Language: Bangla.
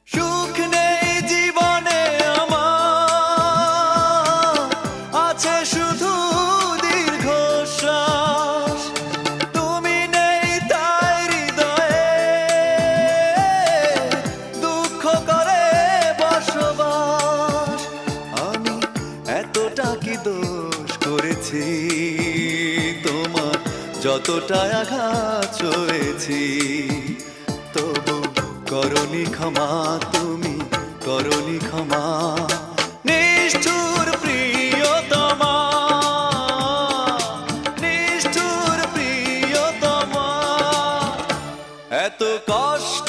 সুখ নেই জীবনে আমার, আছে শুধু দীর্ঘশ্বাস। তুমি নেই তাই হৃদয়ে দুঃখ করে বসবাস। আমি এতটা কি দোষ করেছি তোমার, যতটা আঘাত সয়েছি, তবু করনি ক্ষমা, তুমি করনি ক্ষমা। নিষ্ঠুর প্রিয়তমা, নিষ্ঠুর প্রিয়তমা, এত কষ্ট